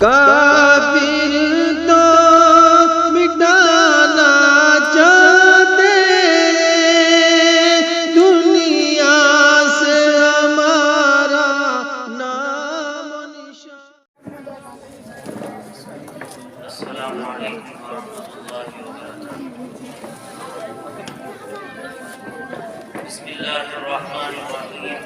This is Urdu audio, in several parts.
کافر تو مٹانا چاہتے دنیا سے ہمارا نام و نشان۔ السلام علیکم ورحمۃ اللہ وبرکاتہ۔ بسم اللہ الرحمن الرحیم۔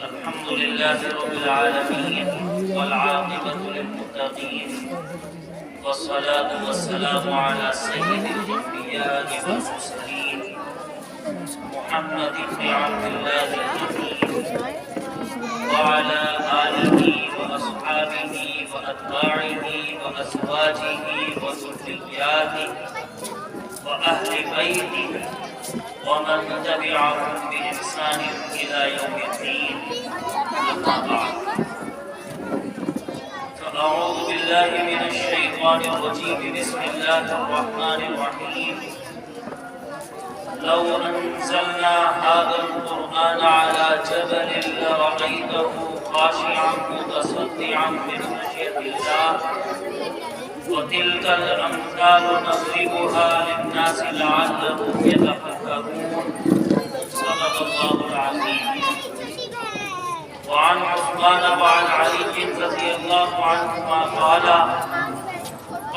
الحمد للہ رب العالمین والعاقبۃ للمتقین والصلاة والسلام علی سید الانبیاء والمرسلین محمد بن عبد اللہ الامین وعلى آلہ وأصحابہ وأتباعہ وأزواجہ وذرياته وأهل بيته ومن تبعهم بإحسان إلى يوم الدين، أما بعد، فأعوذ بالله من الشيطان الرجيم، بسم الله الرحمن الرحيم۔ لو أنزلنا هذا القرآن على جبل لرأيته خاشعا متصدعا من خشية الله، وتلك الأمثال نضربها للناس لعلهم يتفكرون، صدق الله العظيم۔ وعن عثمان وعن علي رضي الله عنهما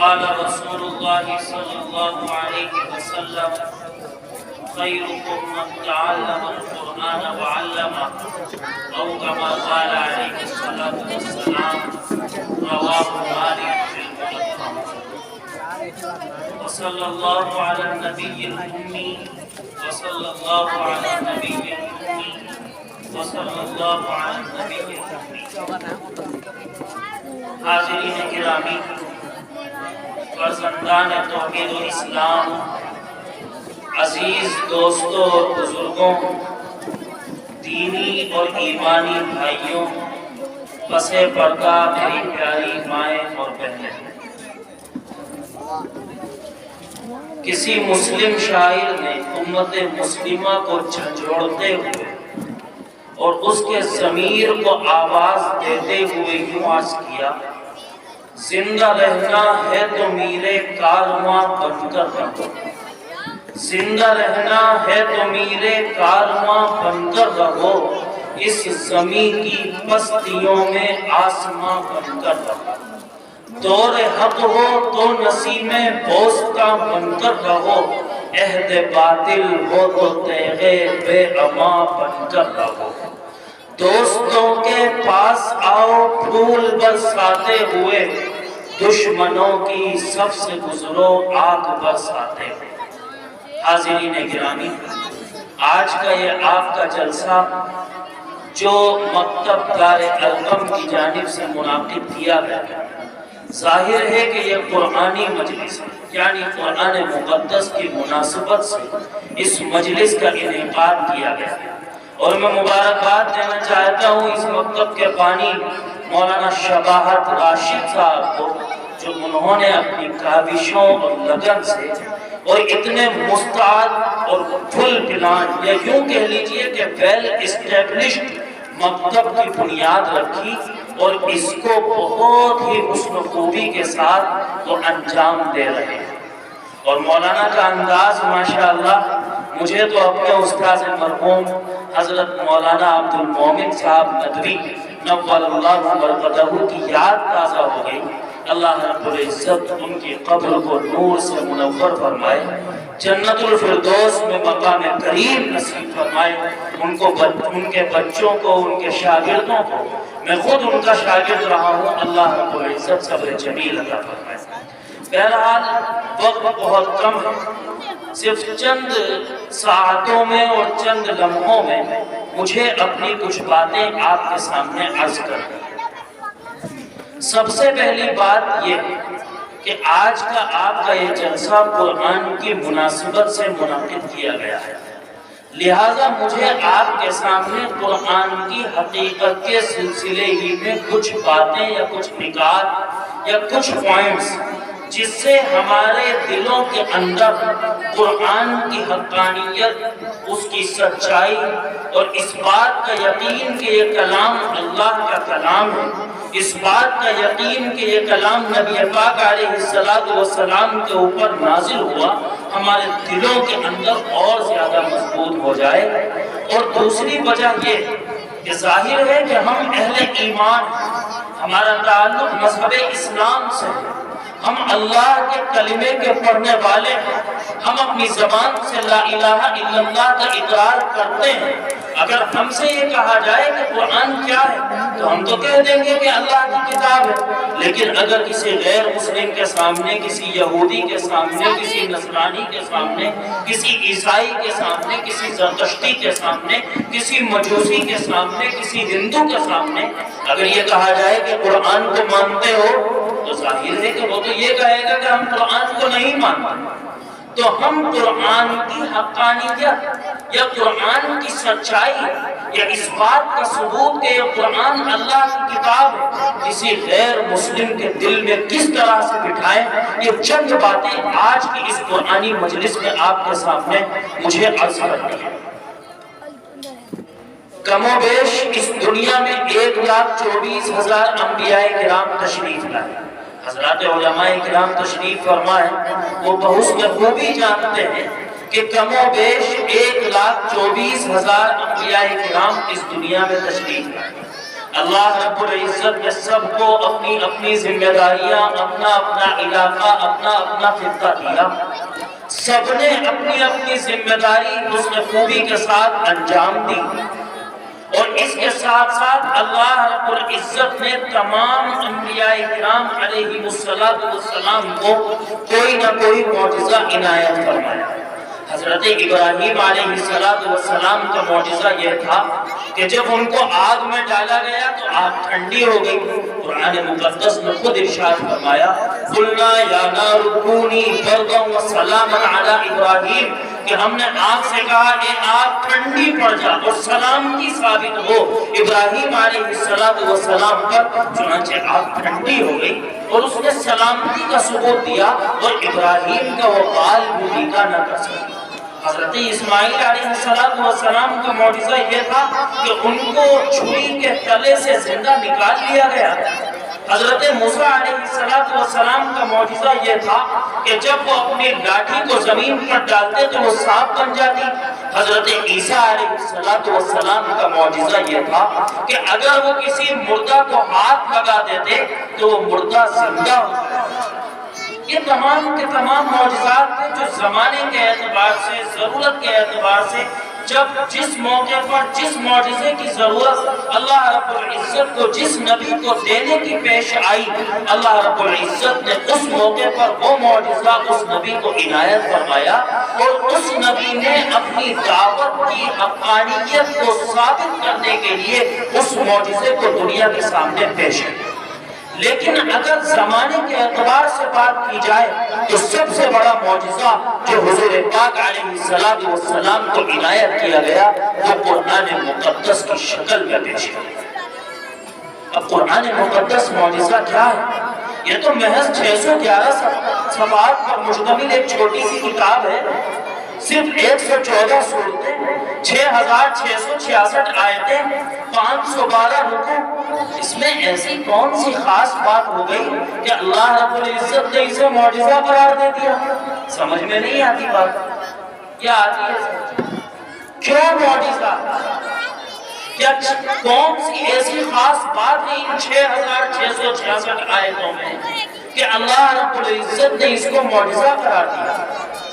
قال رسول الله صلى الله عليه وسلم: خيركم من تعلم القرآن وعلمه، أو كما قال عليه الصلاة والسلام، رواه مالك في الموطأ۔ وصلى الله على النبي الأمي، وصلى الله على النبي الأمي، وصلى الله على النبي الأمي۔ حاضرین گرامی، فرزندان توحید و اسلام، عزیز دوستوں اور بزرگوں، دینی اور ایمانی بھائیوں، پس پردہ میری پیاری مائیں اور بہنیں، کسی مسلم شاعر نے امت مسلمہ کو جھنجھوڑتے ہوئے اور اس کے ضمیر کو آواز دیتے ہوئے یوں عرض کیا: زندہ رہنا ہے تو میرے کارواں بن کر رہو، زندہ رہنا ہے تو میرے کارواں بن کر رہو، اس زمین کی بستیوں میں آسماں بن کر رہو، دور حق ہو تو نسیم بوستا بن کر رہو، عہد باطل ہو تو تیغ بے اما بن کر رہو، دوستوں کے پاس آؤ پھول برساتے ہوئے، دشمنوں کی صف سے گزرو آگ برساتے ہوئے۔ حاضرین گرامی، آج کا یہ آپ کا جلسہ جو مکتب دار ارقم کی جانب سے منعقد کیا گیا، ظاہر ہے کہ یہ قرآنی مجلس ہے، یعنی قرآن مقدس کی مناسبت سے اس مجلس کا انعقاد کیا گیا، اور میں مبارکباد دینا چاہتا ہوں اس مکتب کے بانی مولانا شباہت راشد صاحب کو، جو انہوں نے اپنی کاوشوں اور لگن سے اور اتنے مستعد اور فل پلان، یا یوں کہہ لیجئے کہ ویل اسٹیبلشڈ مکتب کی بنیاد رکھی، اور اس کو بہت ہی حسن و خوبی کے ساتھ وہ انجام دے رہے ہیں۔ اور مولانا کا انداز ماشاءاللہ مجھے تو اپنے استاذ مرحوم حضرت مولانا عبد المومن صاحب ندوی نور اللہ مرقدہ کی یاد تازہ ہو گئی۔ اللہ رب العزت ان کی قبر کو نور سے منور فرمائے، جنت الفردوس میں مقام کریم نصیب فرمائے، ان کے بچوں کو، ان کے شاگردوں کو، میں خود ان کا شاگرد رہا ہوں، اللہ رب العزت صبر جمیل عطا فرمائے۔ بہرحال وقت بہت کم ہے، صرف چند ساعتوں میں اور چند لمحوں میں مجھے اپنی کچھ باتیں آپ کے سامنے عرض کریں۔ سب سے پہلی بات یہ کہ آج کا آپ کا یہ جلسہ قرآن کی مناسبت سے منعقد کیا گیا ہے، لہٰذا مجھے آپ کے سامنے قرآن کی حقیقت کے سلسلے ہی میں کچھ باتیں یا کچھ نکات یا کچھ پوائنٹس جس سے ہمارے دلوں کے اندر قرآن کی حقانیت، اس کی سچائی اور اس بات کا یقین کہ یہ کلام اللہ کا کلام ہے، اس بات کا یقین کہ یہ کلام نبی پاک علیہ السلام کے اوپر نازل ہوا، ہمارے دلوں کے اندر اور زیادہ مضبوط ہو جائے۔ اور دوسری وجہ یہ کہ ظاہر ہے کہ ہم اہل ایمان، ہمارا تعلق مذہب اسلام سے، ہم اللہ کے کلمے کے پڑھنے والے ہیں، ہم اپنی زبان سے لا الہ الا اللہ کا اقرار کرتے ہیں۔ اگر ہم سے یہ کہا جائے کہ قرآن کیا ہے تو ہم تو کہہ دیں گے کہ اللہ کی کتاب ہے، لیکن اگر کسی غیر مسلم کے سامنے، کسی یہودی کے سامنے، کسی نصرانی کے سامنے، کسی عیسائی کے سامنے، کسی زرتشتی کے سامنے، کسی مجوسی کے سامنے، کسی ہندو کے سامنے اگر یہ کہا جائے کہ قرآن کو مانتے ہو تو ظاہر ہے کہ وہ تو یہ کہے گا کہ ہم قرآن کو نہیں مانتے۔ تو ہم قرآن کی حقانیت یا قرآن کی سچائی یا اس بات کا ثبوت کہ یہ قرآن اللہ کی کتاب ہے کسی غیر مسلم کے دل میں کس طرح سے بٹھائیں، یہ چند باتیں آج کی اس قرآنی مجلس میں آپ کے سامنے مجھے عرض کرنی ہے۔ کم و بیش اس دنیا میں 1,24,000 انبیاء کرام تشریف لائے۔ حضرات علماء کرام تشریف فرمائے، وہ بہت خوبی جانتے ہیں کہ کم و بیش 1,24,000 انبیاء کرام اس دنیا میں تشریف لائے۔ اللہ رب العزت نے سب کو اپنی اپنی ذمہ داریاں، اپنا اپنا علاقہ، اپنا اپنا خطہ دیا، سب نے اپنی اپنی ذمہ داری اس نے خوبی کے ساتھ انجام دی۔ اور اس کے ساتھ ساتھ اللہ رب العزت نے تمام انبیاء کرام علیہ السلام کو کوئی نہ کوئی معجزہ عنایت فرمایا۔ حضرت ابراہیم علیہ السلام کا معجزہ یہ تھا کہ جب ان کو آگ میں ڈالا گیا تو آگ ٹھنڈی ہو گئی۔ قرآن مقدس میں خود ارشاد فرمایا، قلنا یا نار کونی بردا وسلاما علی ابراہیم، کہ ہم نے آگ سے کہا اے آگ ٹھنڈی پڑ جا اور سلامتی ثابت ہو ابراہیم علیہ السلام پر۔ چنانچہ آگ ٹھنڈی ہو گئی اور اس نے سلامتی کا ثبوت دیا اور ابراہیم کا وہ بال بھی دیکھا نہ کر سکا۔ حضرت اسماعیل علیہ السلام کا معجزہ یہ تھا کہ ان کو چھری کے تلے سے زندہ نکال لیا گیا۔ حضرت موسیٰ علیہ السلام کا معجزہ یہ تھا کہ جب وہ اپنی لاٹھی کو زمین پر ڈالتے تو وہ سانپ بن جاتی۔ حضرت عیسیٰ علیہ السلام کا معجزہ یہ تھا کہ اگر وہ کسی مردہ کو ہاتھ لگا دیتے تو وہ مردہ زندہ ہو جاتا۔ یہ تمام کے تمام معجزات تھے جو زمانے کے اعتبار سے، ضرورت کے اعتبار سے، جب جس موقع پر جس معجزے کی ضرورت اللہ رب العزت کو جس نبی کو دینے کی پیش آئی، اللہ رب العزت نے اس موقع پر وہ معجزہ اس نبی کو عنایت فرمایا اور اس نبی نے اپنی دعوت کی حقانیت کو ثابت کرنے کے لیے اس معجزے کو دنیا کے سامنے پیش کیا۔ لیکن اگر زمانے کے اعتبار سے بات کی جائے تو سب سے بڑا معجزہ جو حضور پاک علیہ السلام کو عنایت کیا گیا وہ قرآن مقدس کی شکل میں پیش کیا۔ اب قرآن مقدس معجزہ کیا ہے؟ یہ تو محض 611 صفحات پر مشتمل ایک چھوٹی سی کتاب ہے، صرف 114 صورتیں، 6666 آیتیں، 512 رکوع۔ اس میں ایسی کون سی خاص بات ہو گئی کہ اللہ رب العزت نے اسے معجزہ قرار دے دیا؟ سمجھ میں نہیں آتی بات، کیا آتی ہے؟ کیوں معجزہ؟ کیا کون سی ایسی خاص بات ہے ان 6666 آیتوں میں کہ اللہ رب العزت نے اس کو معجزہ قرار دیا؟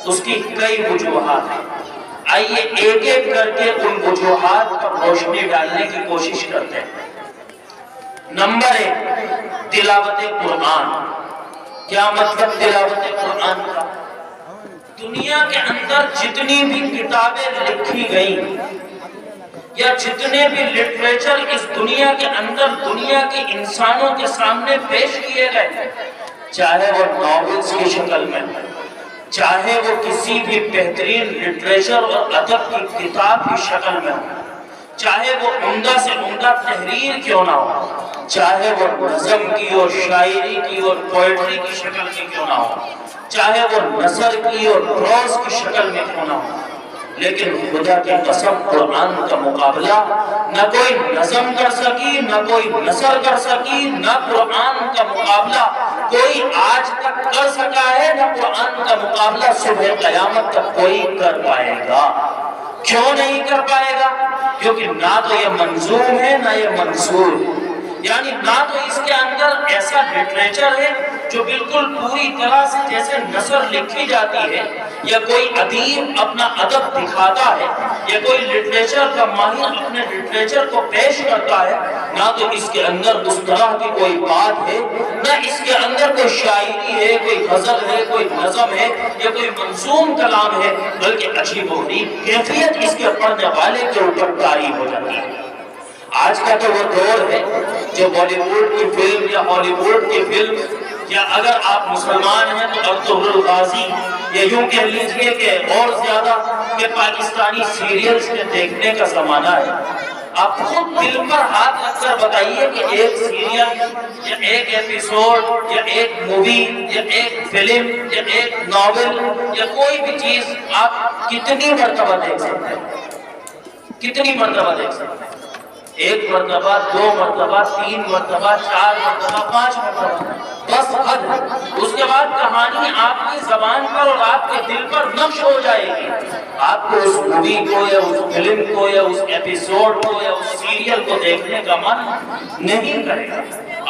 اس کی کئی وجوہات ہیں، آئیے ایک ایک کر کے ان وجوہات پر روشنی ڈالنے کی کوشش کرتے ہیں۔ نمبر 1، تلاوت قرآن۔ کیا مطلب تلاوت قرآن کا؟ دنیا کے اندر جتنی بھی کتابیں لکھی گئیں یا جتنے بھی لٹریچر اس دنیا کے اندر دنیا کے انسانوں کے سامنے پیش کیے گئے، چاہے وہ ناولز کی شکل میں، چاہے وہ کسی بھی بہترین لٹریچر اور ادب کی کتاب کی شکل میں، چاہے وہ عمدہ سے عمدہ تحریر کیوں نہ ہو، چاہے وہ نظم کی اور شاعری کی اور پوئٹری کی شکل میں کیوں نہ ہو، چاہے وہ نثر کی اور پروز کی شکل میں کیوں نہ ہو، لیکن خدا کی قسم قرآن کا مقابلہ نہ کوئی نظم کر سکی، نہ کوئی نثر کر سکی، نہ قرآن کا مقابلہ کوئی آج تک کر سکا ہے، نہ قرآن کا مقابلہ صبح قیامت تک کوئی کر پائے گا۔ کیوں نہیں کر پائے گا؟ کیونکہ نہ تو یہ منظوم ہے نہ یہ منثور، یعنی نہ تو اس کے اندر ایسا لٹریچر ہے جو بالکل پوری طرح سے جیسے نثر لکھی جاتی ہے، یا کوئی ادیب اپنا ادب دکھاتا ہے، یا کوئی لٹریچر کا ماہر اپنے لٹریچر کو پیش کرتا ہے، نہ تو اس کے اندر اس طرح کی کوئی بات ہے، نہ اس کے اندر کوئی شاعری ہے، کوئی غزل ہے، کوئی نظم ہے، یا کوئی منظوم کلام ہے، بلکہ عجیب و غریب کیفیت اس کے پڑھنے والے کے اوپر طاری ہو جاتی ہے۔ آج کا تو وہ دور ہے جو بالی ووڈ کی فلم یا ہالی ووڈ کی فلم، یا اگر آپ مسلمان ہیں تو ارطغرل الغازی، یا یوں کہہ لیجئے کہ اور زیادہ کہ پاکستانی سیریلز کے دیکھنے کا زمانہ ہے۔ آپ خود دل پر ہاتھ رکھ کر بتائیے کہ ایک سیریل یا ایک ایپیسوڈ یا ایک مووی یا ایک فلم یا ایک ناول یا کوئی بھی چیز آپ کتنی مرتبہ دیکھ سکتے ہیں؟ کتنی مرتبہ دیکھ سکتے ہیں؟ ایک مرتبہ، دو مرتبہ، تین مرتبہ، چار مرتبہ، پانچ مرتبہ، بس حد ہے۔ اس کے بعد کہانی آپ کی زبان پر اور آپ کے دل پر نقش ہو جائے گی۔ آپ کو اس مووی کو یا اس فلم کو یا اس ایپیسوڈ کو یا اس سیریل کو دیکھنے کا من نہیں کرے گا،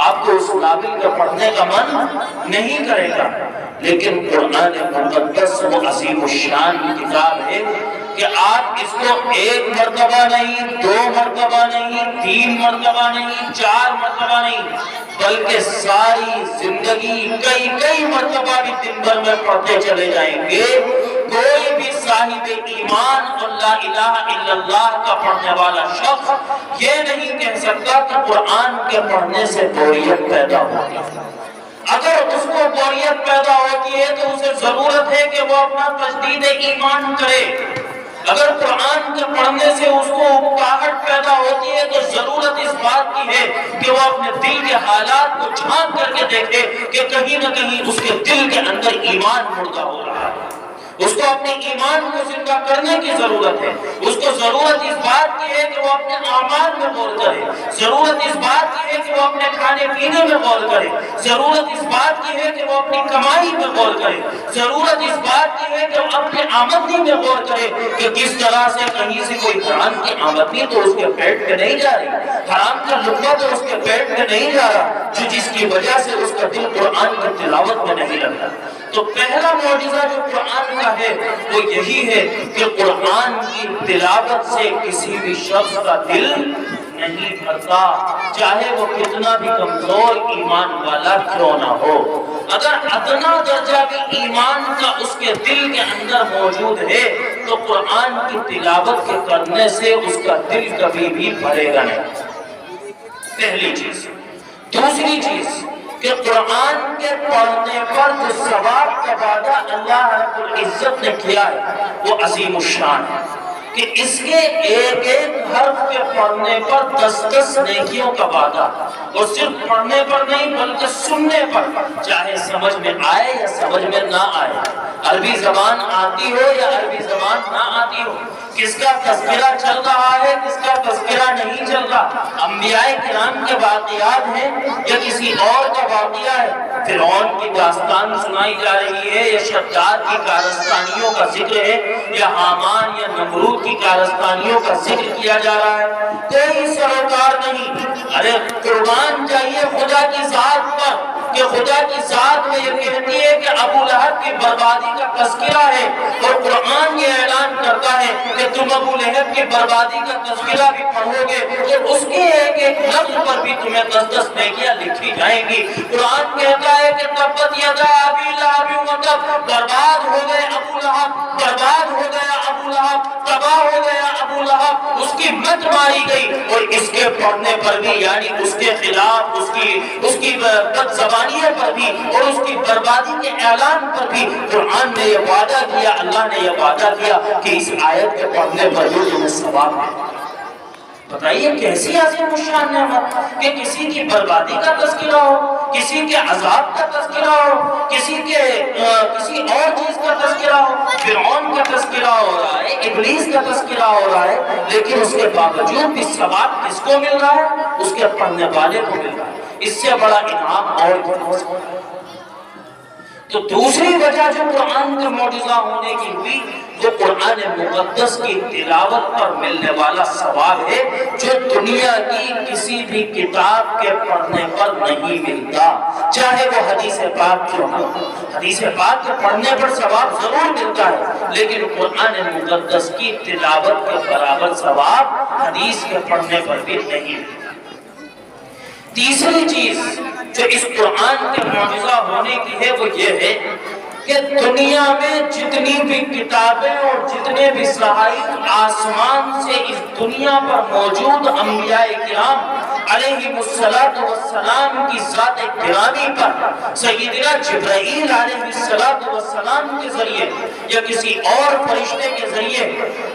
آپ کو اس ناول کو پڑھنے کا من نہیں کرے گا۔ لیکن قرآن مقدس وہ عظیم الشان کتاب ہے کہ آپ اس کو ایک مرتبہ نہیں، دو مرتبہ نہیں، تین مرتبہ نہیں، چار مرتبہ نہیں، بلکہ ساری زندگی کئی مرتبہ بھی دن بھر میں پڑھتے چلے جائیں گے۔ کوئی بھی صاحب ایمان اور لا الہ الا اللہ کا پڑھنے والا شخص یہ نہیں کہہ سکتا کہ قرآن کے پڑھنے سے بوریت پیدا ہوتی ہے۔ اگر اس کو بوریت پیدا ہوتی ہے تو اسے ضرورت ہے کہ وہ اپنا تجدید ایمان کرے۔ اگر قرآن کے پڑھنے سے اس کو اکتاہٹ پیدا ہوتی ہے تو ضرورت اس بات کی ہے کہ وہ اپنے دل کے حالات کو جھانک کر کے دیکھے کہ کہیں نہ کہیں اس کے دل کے اندر ایمان مردہ ہو رہا ہے۔ اس کو اپنے ایمان کو زندہ کرنے کی ضرورت ہے۔ اس کو ضرورت اس بات کی ہے کہ وہ اپنے اعمال میں غور کرے، ضرورت اس بات کی ہے کہ وہ اپنے کھانے پینے میں غور کرے، ضرورت اس بات کی ہے کہ وہ اپنی کمائی میں غور کرے، ضرورت اس بات کی ہے کہ وہ اپنے آمدنی میں غور کرے کہ کس طرح سے کہیں سے کوئی حرام کی آمدنی تو اس کے پیٹ پہ نہیں جا رہی، حرام کا لقمہ تو اس کے پیٹ پہ نہیں جا رہا، جس کی وجہ سے اس کا دل قرآن کی تلاوت میں نہیں لگتا۔ تو پہلا معجزہ جو قرآن کا ہے وہ یہی ہے کہ قرآن کی تلاوت سے کسی بھی شخص کا دل نہیں بھرتا، چاہے وہ کتنا بھی کمزور ایمان والا کیوں نہ ہو۔ اگر ادنا درجہ بھی ایمان کا اس کے دل کے اندر موجود ہے تو قرآن کی تلاوت کے کرنے سے اس کا دل کبھی بھی بھرے گا نہیں۔ پہلی چیز۔ دوسری چیز کہ قرآن کے پڑھنے پر جو ثواب کا وعدہ اللہ رب العزت نے کیا ہے وہ عظیم الشان ہے کہ اس کے ایک ایک حرف کے پڑھنے پر 10 نیکیوں کا وعدہ، اور صرف پڑھنے پر نہیں بلکہ سننے پر، چاہے سمجھ میں آئے یا سمجھ میں نہ آئے، عربی زبان آتی ہو یا عربی زبان نہ آتی ہو، کس کا تذکرہ چل رہا ہے کس کا تذکرہ نہیں چل رہا، انبیاء کرام کے واقعات ہیں یا کسی اور کا واقعہ ہے، فرعون کی داستان سنائی جا رہی ہے یا شداد کی کارستانیوں کا ذکر ہے یا حامان یا نمرود کی کارستانیوں کا ذکر کیا جا رہا ہے، کوئی سروکار نہیں۔ ارے قربان چاہیے خدا کی ذات پر کہ خدا کی ذات میں یہ کہتی ہے کہ ابو لہب کی بربادی کا تذکرہ ہے، اور قرآن یہ اعلان کرتا ہے کہ تم ابو لہب کی بربادی کا تذکرہ بھی پڑھو گے تو اس کے ایک ایک لفظ پر بھی تمہیں 10 نیکیاں لکھی جائیں گی۔ قرآن کہتا ہے کہ تبت یدا ابی لہب وتب، برباد ہو گئے ابو لہب، برباد ہو گیا ابو لہب، تباہ ہو گیا ابو لہب، اس کی مت ماری گئی، اور اس کے پڑھنے پر بھی یعنی اس کے خلاف اس کی بد زبانیت پر بھی اور اس کی بربادی کے اعلان پر بھی قرآن نے یہ وعدہ کیا، اللہ نے یہ وعدہ کیا کہ اس آیت کے پڑھنے پر بھی تمہیں ثواب ہے۔ بتائیے کیسی عظیم الشان نعمت کہ کسی کی بربادی کا تذکرہ ہو، کسی کے عذاب کا تذکرہ ہو، کسی اور چیز کا تذکرہ ہو۔ فرعون کا تذکرہ ہو رہا ہے، ابلیس کا تذکرہ ہو رہا ہے، لیکن اس کے باوجود بھی ثواب کس کو مل رہا ہے؟ اس کے پڑھنے والے کو مل رہا ہے۔ اس سے بڑا انعام اور کیا ہو سکتا ہے؟ تو دوسری وجہ جو قرآن کا معجزہ ہونے کی ہوئی وہ قرآن مقدس کی تلاوت پر ملنے والا ثواب ہے، جو دنیا کی کسی بھی کتاب کے پڑھنے پر نہیں ملتا، چاہے وہ حدیث پاک کیوں نہ ہو۔ حدیث پاک کے پڑھنے پر ثواب ضرور ملتا ہے، لیکن قرآن مقدس کی تلاوت کے برابر ثواب حدیث کے پڑھنے پر بھی نہیں ملتا۔ تیسری چیز جو اس قرآن کے معجزہ ہونے کی ہے وہ یہ ہے کہ دنیا میں جتنی بھی کتابیں اور جتنے بھی صحائف آسمان سے اس دنیا پر موجود انبیاء کرام علیہ السلام کی ذات گرامی پر سیدنا جبرائیل علیہ السلام کے ذریعے یا کسی اور فرشتے کے ذریعے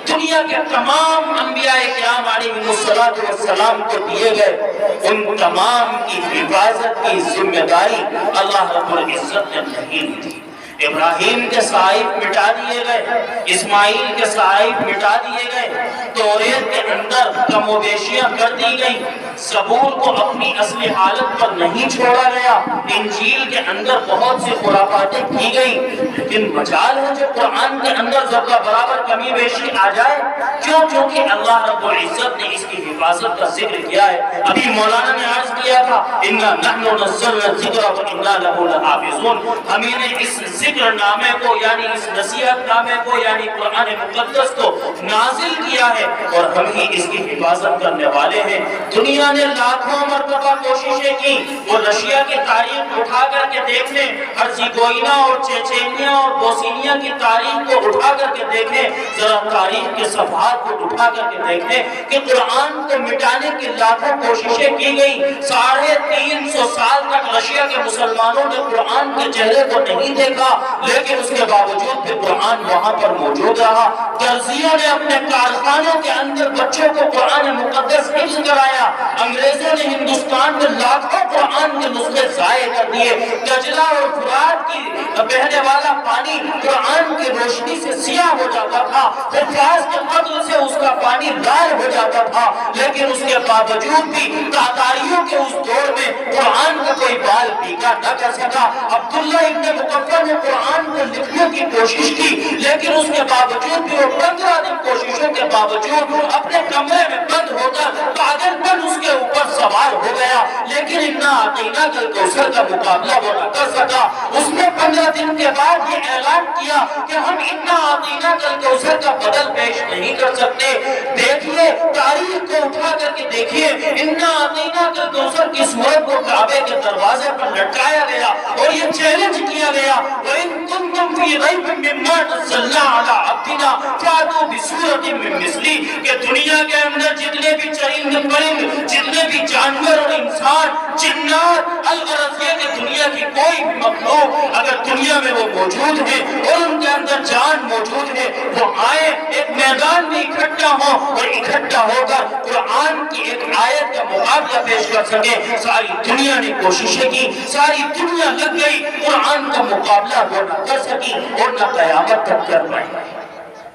دنیا کے تمام انبیاء کرام علیہ السلام کو دیے گئے، ان تمام کی حفاظت کی ذمہ داری اللہ رب العزت نے نہیں دی۔ ابراہیم کے صحائف مٹا دیے گئے، اسماعیل کے صحائف مٹا دیے گئے، توریت کے اندر کم و بیشیاں کر دی گئی، زبور کو اپنی اصلی حالت پر نہیں چھوڑا گیا، انجیل کے اندر بہت سی خرافاتیں کی گئی، لیکن مجال ہے جو قرآن کے اندر ذرہ برابر کمی بیشی آ جائے، کیونکہ اللہ رب العزت نے اس کی حفاظت کا ذکر کیا ہے۔ ابھی مولانا نے عرض کیا تھا اِنَّا نَحْنُ نَزَّلْنَا الذِّكْرَ وَإِنَّا لَهُ لَحَافِظُونَ، ہمیں نے اس ذکر نامے کو یعنی اس نصیحت نامے کو یعنی قرآن مقدس کو نازل کیا ہے اور ہم ہی اس کی حفاظت کرنے والے ہیں۔ دنیا نے لاکھوں مرتبہ کوششیں کی، وہ رشیا کی تاریخ اٹھا کر کے دیکھیں، ہرزیگوئینا اور چیچینیا اور بوسنیا کی تاریخ کو اٹھا کر کے دیکھیں، ذرا تاریخ کے صفحات کو اٹھا کر کے دیکھیں کہ قرآن کو مٹانے کی لاکھوں کوششیں کی گئی۔ 350 سال تک رشیا کے مسلمانوں نے قرآن کے چہرے کو نہیں دیکھا، لیکن اس کے باوجود بھی قرآن وہاں پر موجود رہا۔ درزیوں نے اپنے کارخانوں کے اندر بچوں کو قرآن مقدس حفظ کرایا، انگریزوں نے ہندوستان میں لاکھوں قرآن کے نسخے ضائع کر دیے۔ دجلہ اور فرات کی بہنے والا پانی قرآن کی روشنی سے سیاہ ہو جاتا تھا، حفاظ کے قتل سے اس کا پانی لال ہو جاتا تھا، لیکن اس کے باوجود بھی تاتاریوں کے اس دور میں قرآن کا کوئی بال پیکا نہ کر سکا۔ عبداللہ ابن مقفع نے قرآن کو لکھنے کی کوشش کی، لیکن اس کے باوجود بھی وہ 15 دن کوششوں کے باوجود اپنے کمرے میں بند ہو کر پاگل پن اس کے اوپر سوار ہو گیا، لیکن اِنَّا أَعْطَيْنَاكَ الْكَوْثَرَ کا مقابلہ وہ نہ کر سکا۔ اس نے 15 دن کے بعد یہ اعلان کیا کہ ہم اِنَّا أَعْطَيْنَاكَ الْكَوْثَرَ کا بدل پیش نہیں کر سکتے۔ دیکھیے تاریخ کو اٹھا کر کے دیکھیے، اِنَّا أَعْطَيْنَاكَ الْكَوْثَرَ کی صورت کو کعبے کے دروازے پر لٹکایا گیا اور یہ چیلنج کیا گیا، وَإِن كُنتُمْ فِي رَيْبٍ مِّمَّا نَزَّلْنَا عَلَىٰ عَبْدِنَا فَأْتُوا بِسُورَةٍ مِّن مِّثْلِهِ، کہ دنیا کے اندر جتنے بھی چرند پرند، جتنے بھی جانور اور انسان، جنات، الغرض یہ کہ دنیا کی کوئی بھی مخلوق اگر دنیا میں وہ موجود ہے اور ان کے اندر جان موجود ہے، وہ آئے ایک میدان میں اکٹھا ہوں اور اکٹھا ہو کر قرآن کی ایک آیت کا مقابلہ پیش کر سکے۔ ساری دنیا نے کوششیں کی، ساری دنیا لگ گئی، قرآن کا مقابلہ وہ نہ کر سکی اور نہ قیامت تک کر پائی۔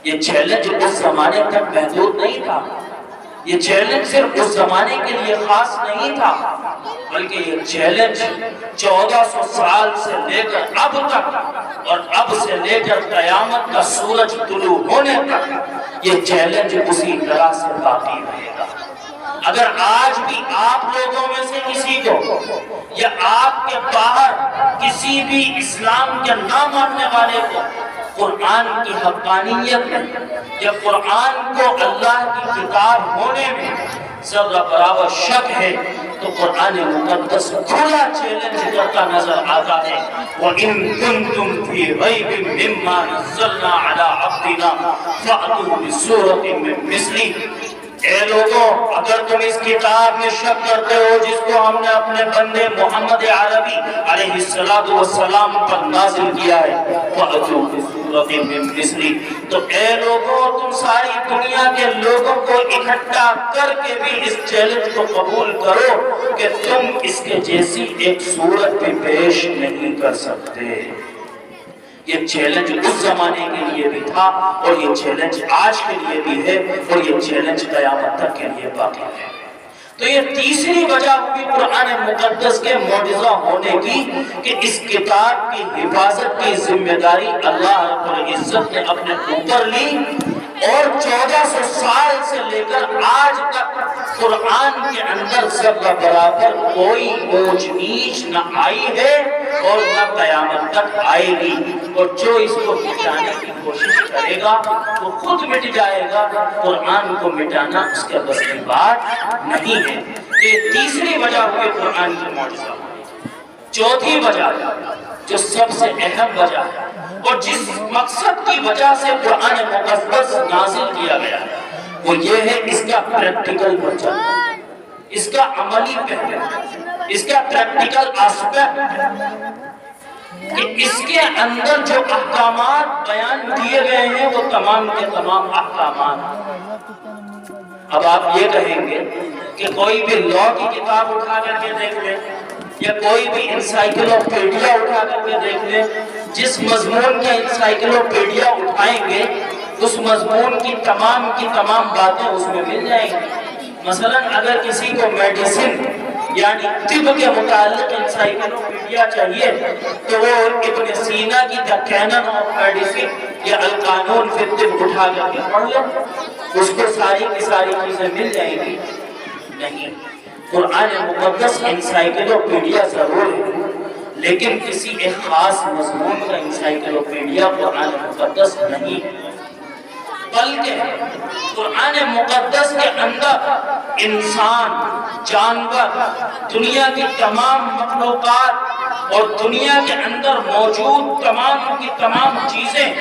یہ چیلنج اس زمانے تک محدود نہیں تھا، یہ چیلنج صرف اس زمانے کے لیے خاص نہیں تھا، بلکہ یہ چیلنج 1400 سال سے لے کر اب تک اور اب سے لے کر قیامت کا سورج طلوع ہونے تک یہ چیلنج اسی طرح سے باقی رہے گا۔ اگر آج بھی آپ لوگوں میں سے کسی کو یا آپ کے باہر کسی بھی اسلام کے نہ ماننے والے کو قرآن کی حقانیت میں یا قرآن کو اللہ کی کتاب ہونے میں ذرہ برابر شک ہے تو قرآن مقدس کھلا چیلنج کرتا نظر آتا ہے، وَإِن كُنتُمْ فِي رَيْبٍ مِّمَّا نَزَّلْنَا عَلَىٰ عَبْدِنَا فَأْتُوا بِسُورَةٍ مِّن مِّثْلِهِ۔ اے لوگوں، اگر تم اس کتاب میں شک کرتے ہو جس کو ہم نے اپنے بندے محمد عربی علیہ السلام پر نازل کیا ہے، فَأْتُوا بِسُورَةٍ مِّن مِّثْلِهِ، تو اے لوگوں تم ساری دنیا کے لوگوں کو اکٹھا کر کے بھی اس چیلنج کو قبول کرو کہ تم اس کے جیسی ایک صورت بھی پیش نہیں کر سکتے۔ یہ چیلنج اس زمانے کے لیے بھی تھا اور یہ چیلنج آج کے لیے بھی ہے اور یہ چیلنج قیامت تک کے لیے باقی ہے۔ تو یہ تیسری وجہ ہوئی قرآن مقدس کے معجزہ ہونے کی کہ اس کتاب کی حفاظت کی ذمہ داری اللہ رب العزت نے اپنے اوپر لی، اور 1400 سال سے لے کر آج تک قرآن کے اندر ذرہ برابر کوئی اونچ نیچ نہ آئی ہے اور نہ قیامت تک آئے گی، اور جو اس کو مٹانے کی کوشش کرے گا وہ خود مٹ جائے گا، قرآن کو مٹانا اس کے بس کی بات نہیں ہے۔ یہ تیسری وجہ ہوئی قرآن کی معجزہ۔ چوتھی وجہ جو سب سے اہم وجہ ہے اور جس مقصد کی وجہ سے قرآن مقدس نازل کیا گیا وہ یہ ہے اس کا پریکٹیکل وجہ، اس کا عملی پہلو، اس کا پریکٹیکل آسپیکٹ، کہ اس کے اندر جو احکامات بیان دیے گئے ہیں وہ تمام کے تمام احکامات۔ اب آپ یہ کہیں گے کہ کوئی بھی لا کی کتاب اٹھا کر کے دیکھ لیں یا کوئی بھی انسائیکلوپیڈیا اٹھا کر کے دیکھ لیں، جس مضمون کا انسائیکلوپیڈیا اٹھائیں گے اس مضمون کی تمام باتیں اس میں مل جائیں گی۔ مثلا اگر کسی کو میڈیسن یعنی طب کے متعلق انسائیکلوپیڈیا چاہیے تو وہ ابن سینا کی دی کینن آف میڈیسن یا القانون فی الطب اٹھا کر کے پڑھ لیں، اس کو ساری کی ساری چیزیں مل جائیں گی؟ نہیں، قرآن مقدس انسائیکلوپیڈیا ضرور ہے لیکن کسی ایک خاص مضمون کا انسائیکلوپیڈیا قرآن مقدس نہیں ہے، بلکہ قرآن مقدس کے اندر انسان، جانور، دنیا کی تمام مخلوقات اور دنیا کے اندر موجود تمام کی تمام چیزیں،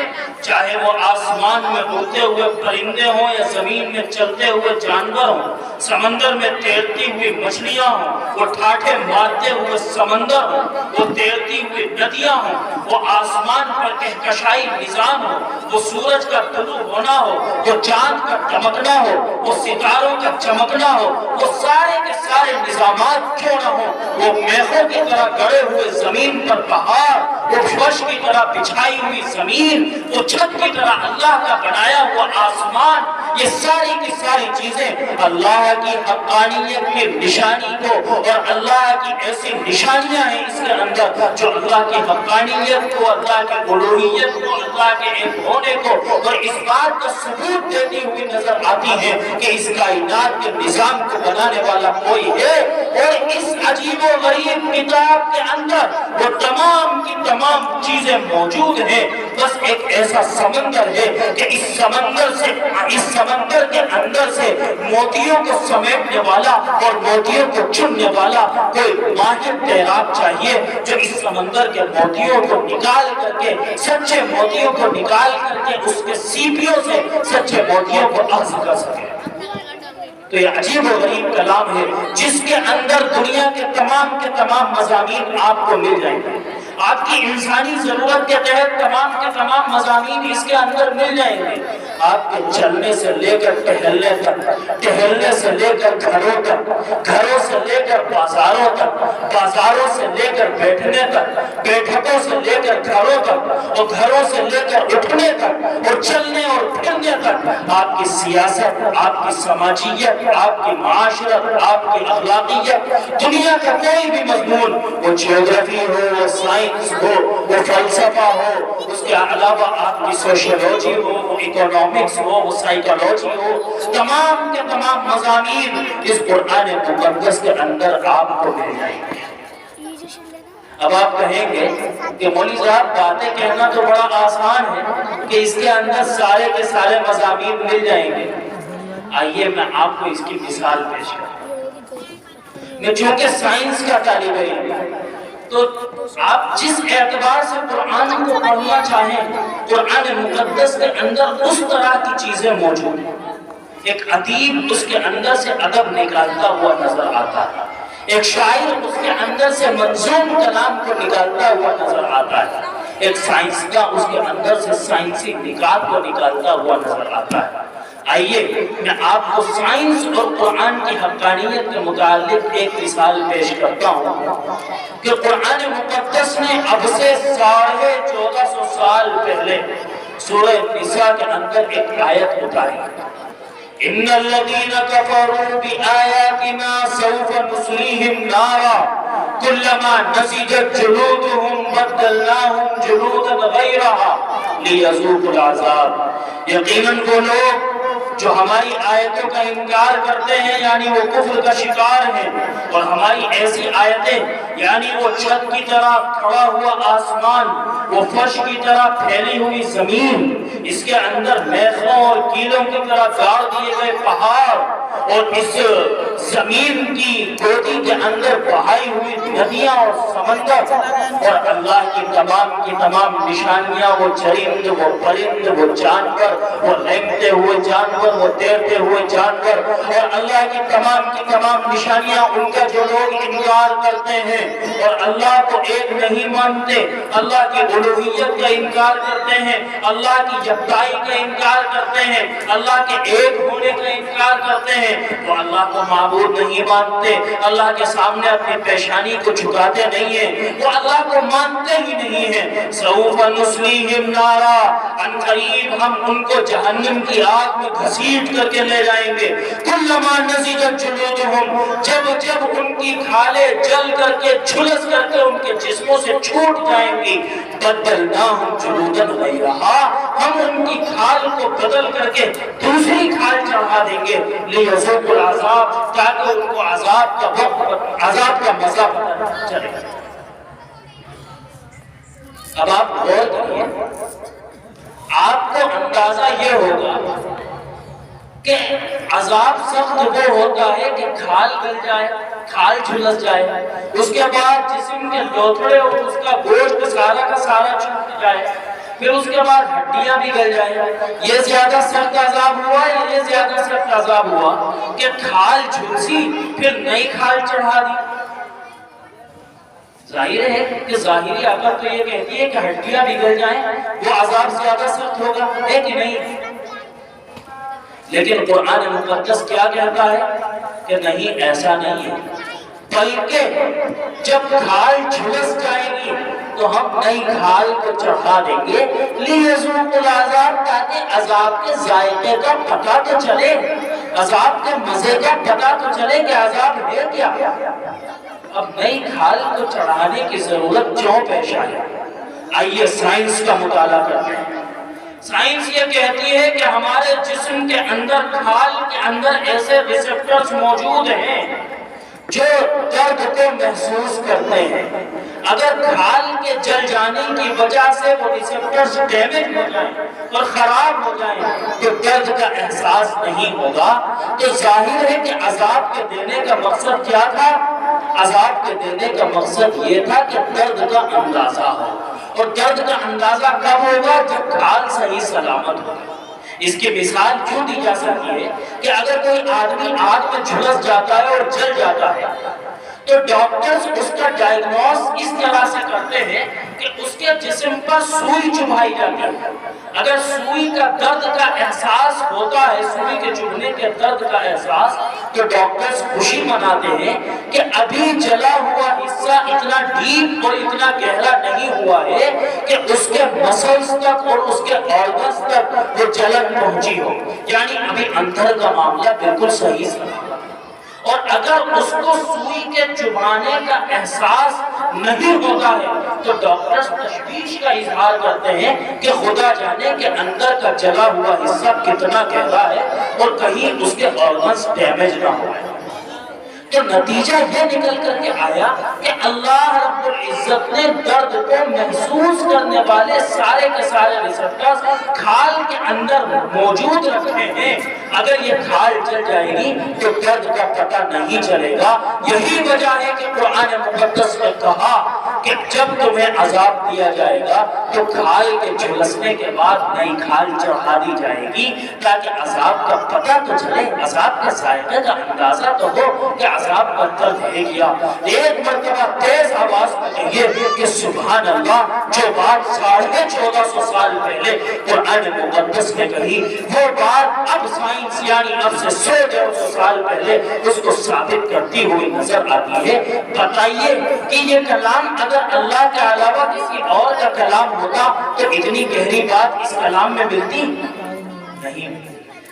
چاہے وہ آسمان میں اڑتے ہوئے پرندے ہوں یا زمین میں چلتے ہوئے جانور ہوں، سمندر میں تیرتی ہوئی مچھلیاں ہوں، وہ ٹھاٹھے مارتے ہوئے سمندر ہوں، وہ تیرتی ہوئی ندیاں ہوں، وہ آسمان پر کہکشائی نظام ہو، وہ سورج کا طلوع ہونا ہو، وہ چاند کا چمکنا ہو، وہ ستاروں کا چمکنا ہو، وہ سارے کے سارے نظامات کیوں نہ ہو، وہ میخوں کی طرح گڑے ہوئے زمین پر پہاڑ، وہ فرش کی طرح بچھائی ہوئی زمین، وہ چھت کی طرح اللہ کا بنایا ہوا آسمان، یہ ساری کی ساری چیزیں اللہ کی حقانیت کی نشانی کو، اور اللہ کی ایسی نشانیاں ہیں اس کے اندر جو اللہ کی حقانیت کو، اللہ کی الوہیت کو، اللہ کے ایک ہونے کو اور اس بات کا ثبوت دیتی ہوئی نظر آتی ہیں کہ اس کائنات کے نظام کو بنانے والا کوئی ہے، اور اس عجیب و غریب کتاب کے اندر وہ تمام کی تمام چیزیں موجود ہیں، بس ایک ایسا سمندر ہے کہ اس سمندر کے اندر سے موتیوں کو سمیٹنے والا اور موتیوں کو چننے والا کوئی ماہر تیراک چاہیے جو اس سمندر کے موتیوں کو نکال کر کے، سچے موتیوں کو نکال کر کے اس کے سیپیوں سے سچے موتیوں کو اخذ کر سکے۔ تو یہ عجیب و غریب کلام ہے جس کے اندر دنیا کے تمام مضامین آپ کو مل جائیں گے، آپ کی انسانی ضرورت کے تحت تمام مضامین اس کے اندر مل جائیں گے، آپ کے چلنے سے لے کر ٹہلنے تک، ٹہلنے سے لے کر گھروں تک، گھروں سے لے کر بازاروں تک، بازاروں سے لے کر بیٹھنے تک، بیٹھکوں سے لے کر گھروں تک، اور گھروں سے لے کر اٹھنے تک، اور چلنے اور پھرنے تک، آپ کی سیاست، آپ کی سماجیت، آپ کی معاشرت، آپ کی اخلاقیت، دنیا کا کوئی بھی مضمون، وہ جیوگرافی ہو، وہ سائنس ہو، وہ فلسفہ ہو، اس کے علاوہ آپ کی سوشیولوجی ہو، وہ اکنامکس ہو، وہ سائیکالوجی ہو، تمام کے تمام مضامین اس قرآن مقدس کے اندر آپ کو مل جائیں گے۔ اب آپ کہیں گے کہ مولوی صاحب باتیں کہنا تو بڑا آسان ہے کہ اس کے اندر سارے کے سارے مضامین مل جائیں گے۔ آئیے میں آپ کو اس کی مثال پیش کروں۔ میں چونکہ سائنس کا طالب علم ہوں تو آپ جس اعتبار سے قرآن کو پڑھنا چاہیں، قرآن مقدس کے اندر اس طرح کی چیزیں موجود ہیں۔ ایک ادیب اس کے اندر سے ادب نکالتا ہوا نظر آتا ہے، ایک شاعر اس کے اندر سے منظوم کلام کو نکالتا ہوا نظر آتا ہے، ایک سائنسداں اس کے اندر سے سائنسی نکات کو نکالتا ہوا نظر آتا ہے۔ آئیے میں آپ کو سائنس اور قرآن کی حقانیت کے متعلق ایک مثال پیش کرتا ہوں کہ قرآن مقدس نے اب سے 1450 سال پہلے سورہ نساء کے اندر ایک آیت اتاری، ان الذين كفروا بآياتنا سوف نصليهم نارا كلما نضجت جلودهم بدلناهم جلودا غيرها ليذوقوا العذاب۔ یقیناً وہ لوگ جو ہماری آیتوں کا انکار کرتے ہیں یعنی وہ کفر کا شکار ہیں، اور ہماری ایسی آیتیں یعنی وہ چھت کی طرح کھڑا ہوا آسمان، وہ فرش کی طرح پھیلی ہوئی زمین، اس کے اندر میخوں اور کیلوں کی طرح گاڑ دیے گئے پہاڑ، اور اس زمین کی گودی کے اندر بہائی ہوئی ندیاں اور سمندر، اور اللہ کی تمام نشانیاں، وہ چرند، وہ پرند، وہ جانور، وہ رینگتے ہوئے جانور، وہ تیرتے ہوئے جانور، اور اللہ کی تمام نشانیاں ان کا جو لوگ انکار کرتے ہیں اور اللہ کو ایک نہیں مانتے، اللہ کی الوہیت کا انکار کرتے ہیں، اللہ کی یکتائی کا انکار کرتے ہیں، اللہ کے ایک ہونے کا انکار کرتے ہیں، وہ اللہ کو معبود نہیں مانتے، اللہ کے سامنے اپنی پیشانی کو جھکاتے نہیں ہیں، وہ اللہ کو مانتے ہی نہیں ہیں۔ سوف نصلیہم نارا، ان قریب ہم ان کو جہنم کی آگ میں گھسیٹ کر کے لے جائیں گے۔ کلما نضجت جلودہم، جب ان کی کھالیں جل کر کے جھلس کر کے ان کے جسموں سے چھوٹ جائیں گی، بدلناہم جلودا غیرہا، ہم ان کی کھال کو بدل کر کے دوسری کھال چڑھا دیں گے، لیذوقوا العذاب، تاکہ ان کو عذاب کا مزہ پتہ چلے۔ اب آپ غور کریے، آپ کو اندازہ یہ ہوگا کہ عذاب سخت وہ ہوتا ہے کہ کھال گل جائے، کھال جھلس جائے، اس کے بعد جسم کے لوتھڑے اور اس کا گوشت سارا کا سارا چھوٹ جائے، پھر اس کے بعد ہڈیاں بھی گل جائیں۔ یہ زیادہ سخت عذاب ہوا یا یہ زیادہ سخت عذاب ہوا کہ کھال جھلسی پھر نئی کھال چڑھا دی؟ ظاہر ہے کہ ظاہری عقل تو یہ کہتی ہے کہ ہڈیاں بھی گل جائیں، وہ عذاب زیادہ سخت ہوگا، ہے کہ نہیں؟ لیکن قرآن مقدس کیا کہتا ہے کہ نہیں، ایسا نہیں ہے، بلکہ جب کھال جھلس جائے گی تو ہم نئی کھال کو چڑھا دیں گے، لیذوقوا العذاب، تاکہ عذاب کے ذائقے کا پتہ تو چلے، عذاب کے مزے کا پتہ تو چلے کہ عذاب ہے کیا۔ اب نئی کھال کو چڑھانے کی ضرورت کیوں پیش آئی؟ آئیے سائنس کا مطالعہ کرتے ہیں۔ سائنس یہ کہتی ہے کہ ہمارے جسم کے اندر، کھال کے اندر ایسے ریسپٹرز موجود ہیں جو درد کو محسوس کرتے ہیں۔ اگر کھال کے جل جانے کی وجہ سے وہ ریسپٹرز ڈیمیج ہو جائیں اور خراب ہو جائیں تو درد کا احساس نہیں ہوگا، تو ظاہر ہے کہ عذاب کے دینے کا مقصد کیا تھا؟ عذاب کے دینے کا مقصد یہ تھا کہ درد کا اندازہ ہو، اور درد کا اندازہ کب ہوگا؟ جب کھال صحیح سلامت ہو۔ اس کی مثال کیوں دی جا سکتی ہے کہ اگر کوئی آدمی آگ میں جھلس جاتا ہے اور جل جاتا ہے تو ڈاکٹرز اس کا ڈائیگنوز اس طرح سے کرتے ہیں کہ اس کے جسم پر سوئی چبھائی جاتی ہے۔ اگر سوئی کا درد کا احساس ہوتا ہے، سوئی کے چبھنے کے درد کا احساس، تو ڈاکٹرز خوشی مناتے ہیں کہ ابھی جلا ہوا حصہ اتنا ڈیپ اور اتنا گہرا نہیں ہوا ہے کہ اس کے مسلز تک اور اس کے آرگنز تک وہ جلن پہنچی ہو، یعنی ابھی اندر کا معاملہ بالکل صحیح سلامت۔ اور اگر اس کو سوئی کے چبھانے کا احساس نہیں ہوتا ہے تو ڈاکٹرز تشویش کا اظہار کرتے ہیں کہ خدا جانے کے اندر کا جلا ہوا حصہ کتنا گہرا ہے اور کہیں اس کے آرگنز ڈیمیج نہ ہو۔ تو نتیجہ یہ نکل کر کے آیا کہ اللہ رب العزت نے درد کو محسوس کرنے والے سارے کے سارے ریسپٹرز کھال کے اندر موجود رکھے ہیں۔ اگر یہ کھال چل جائے گی تو درد کا پتہ نہیں چلے گا۔ یہی وجہ ہے کہ قرآن مقدس نے کہا کہ جب تمہیں عذاب دیا جائے گا تو کھال کے جھلسنے کے بعد نئی کھال چڑھا دی جائے گی تاکہ عذاب کا پتہ تو چلے، عذاب کے ذائقے کا اندازہ تو ہو کہ عذاب کا درد ہے کیا۔ ایک مرتبہ تیز آواز میں کہیے کہ سبحان اللہ، جو بات 1450 سال پہلے قرآن مقدس میں کہی، وہ بات اب سائنس یعنی اب سے 100 سال پہلے اس کو ثابت کرتی ہوئی نظر آتی ہے۔ بتائیے کہ یہ کلام اگر اللہ کے علاوہ کسی اور کا کلام ہوتا تو اتنی گہری بات اس کلام میں ملتی نہیں۔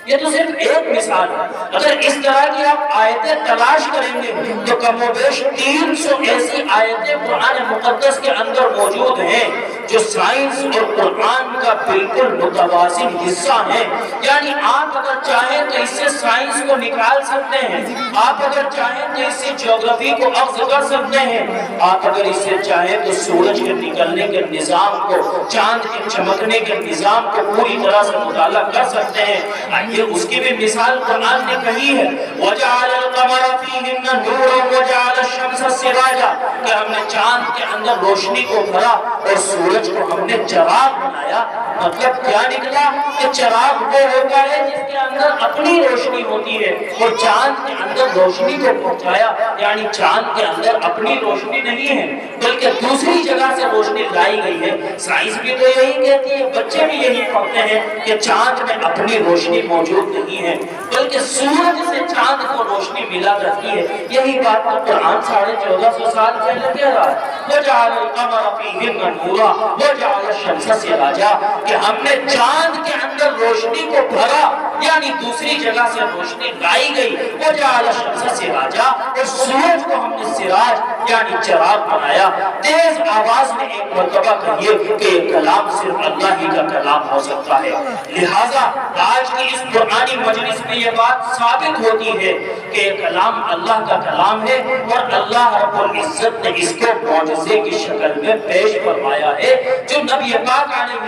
یہ تو صرف ایک مثال ہے۔ اگر اس طرح کی آپ آیتیں تلاش کریں گے تو کم و بیش 300 ایسی آیتیں قرآن مقدس کے اندر موجود ہیں جو سائنس اور قرآن کا بالکل متوازن حصہ ہیں۔ یعنی آپ اگر چاہیں تو اس سے سائنس کو نکال سکتے ہیں، آپ اگر چاہیں تو اس سے جغرافی کو اخذ کر سکتے ہیں، آپ اگر اس سے چاہیں تو سورج کے نکلنے کے نظام کو، چاند کے چمکنے کے نظام کو پوری طرح سے مطالعہ کر سکتے ہیں۔ یہ اس کی بھی مثال قرآن نے کہی ہے، وَجَعَلَ الْقَمَرَ فِيهِنَّ نُورًا وَجَعَلَ الشَّمْسَ سِرَاجًا، کہ ہم نے چاند کے اندر روشنی کو بھرا اور سورج کو ہم نے چراغ بنایا۔ مطلب کیا نکلا کہ چراغ وہ ہوتا ہے جس کے اندر اپنی روشنی ہوتی ہے، اور چاند کے اندر روشنی کو پہنچایا، یعنی چاند کے اندر اپنی روشنی نہیں ہے بلکہ دوسری جگہ سے روشنی لائی گئی ہے۔ سائنس بھی تو یہی کہتی ہے، بچے بھی یہی پڑھتے ہیں کہ چاند میں اپنی روشنی موجود نہیں ہے بلکہ سورج سے چاند کو روشنی ملا کرتی ہے۔ یہی بات تو قرآن 1450 سال پہلے کہہ رہا ہے، وَجَعَلَ الْقَمَرَ فِيهِنَّ نُورًا وَجَعَلَ الشَّمْسَ سِرَاجًا، کہ ہم نے چاند کے اندر روشنی کو بھرا، یعنی دوسری جگہ سے روشنی لائی گئی، وَجَعَلَ الشَّمْسَ سِرَاجًا، اور سورج کو ہم نے سراج یعنی چراغ بنایا۔ تیز آواز میں ایک مرتبہ کہیے کہ یہ کلام صرف اللہ ہی کا کلام ہو سکتا ہے۔ لہٰذا آج کی اس قرآنی مجلس میں یہ بات ثابت ہوتی ہے کہ یہ کلام اللہ کا کلام ہے، اور اللہ رب العزت نے اس کو معجزے کی شکل میں پیش فرمایا ہے، جو نبی پاک علیہ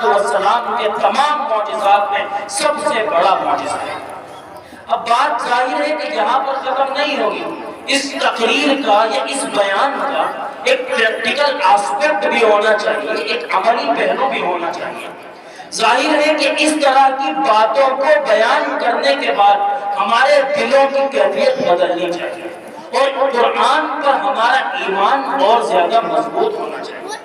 السلام کے تمام معجزات میں سب سے بڑا معجزہ ہے۔ اب بات ظاہر ہے کہ یہاں پر ختم نہیں ہوگی، اس تقریر کا یا اس بیان کا ایک پریکٹیکل آسپیکٹ بھی ہونا چاہیے، ایک عملی پہلو بھی ہونا چاہیے۔ ظاہر ہے کہ اس طرح کی باتوں کو بیان کرنے کے بعد ہمارے دلوں کی کیفیت بدلنی چاہیے، اور قرآن پر ہمارا ایمان اور زیادہ مضبوط ہونا چاہیے۔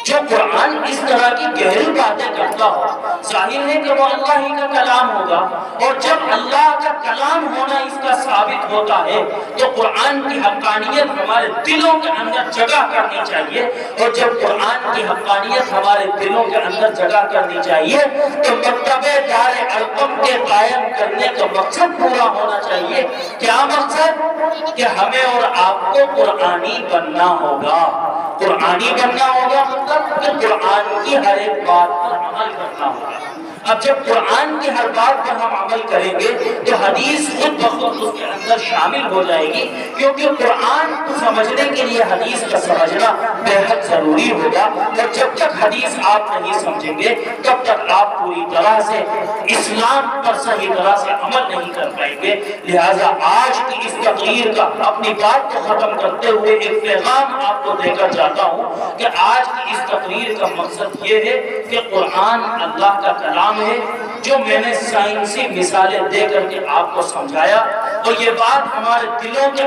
جو قرآن اس طرح کی گہری باتیں کرتا ہو، ظاہر ہے کہ وہ اللہ ہی کا کلام ہوگا، اور جب اللہ کا کلام ہونا اس کا ثابت ہوتا ہے تو قرآن کی حقانیت ہمارے دلوں کے اندر جگہ کرنی چاہیے، اور جب قرآن کی حقانیت ہمارے دلوں کے اندر جگہ کرنی چاہیے تو مکتبہ دار ارقم کے قائم کرنے کا مقصد پورا ہونا چاہیے۔ کیا مقصد؟ کہ ہمیں اور آپ کو قرآنی بننا ہوگا۔ قرآنی بننا ہوگا مطلب کہ قرآن کی ہر ایک بات پر عمل کرنا ہوگا۔ اب جب قرآن کی ہر بات پر ہم عمل کریں گے تو حدیث خود بخود اس کے اندر شامل ہو جائے گی، کیونکہ قرآن کو سمجھنے کے لیے حدیث کا سمجھنا بے حد ضروری ہوگا، اور جب تک حدیث آپ نہیں سمجھیں گے تب تک آپ پوری طرح سے اسلام پر صحیح طرح سے عمل نہیں کر پائیں گے۔ لہٰذا آج کی اس تقریر کا اپنی بات کو ختم کرتے ہوئے ایک پیغام آپ کو دے کر جاتا ہوں کہ آج کی اس تقریر کا مقصد یہ ہے کہ قرآن اللہ کا کلام ہے، جو میں نے سائنسی مثالیں دے کر کے آپ کو سمجھایا، اور یہ بات ہمارے دلوں کے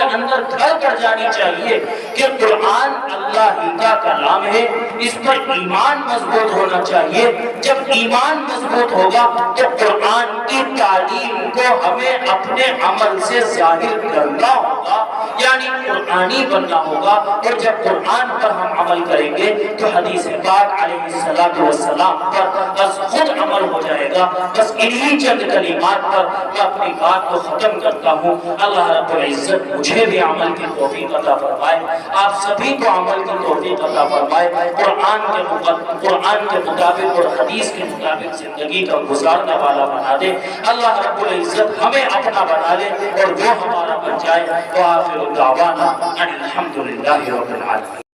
اندر گھر کر جانی چاہیے کہ قرآن اللہ ہی کا کلام ہے، اس پر ایمان مضبوط ہونا چاہیے۔ جب ایمان مضبوط ہوگا تو قرآن کی تعلیم کو ہمیں اپنے عمل سے ظاہر کرنا ہوگا، یعنی قرآنی بننا ہوگا، اور جب قرآن پر ہم عمل کریں گے تو حدیث پاک علیہ السلام پر بس خود عمل ہو جائے گا۔ بس انہی چند کلمات پر میں اپنی بات کو ختم کرتا ہوں۔ اللہ رب العزت مجھے بھی عمل کی توفیق عطا فرمائے، آپ سبھی کو عمل کی توفیق عطا فرمائے، قرآن کے مطابق اور حدیث کے مطابق زندگی کا گزارنے والا بنا دے۔ اللہ رب العزت ہمیں اپنا بنا لے اور وہ ہمارا بن جائے۔ وآخر دعوانا ان الحمد للہ رب العالمین۔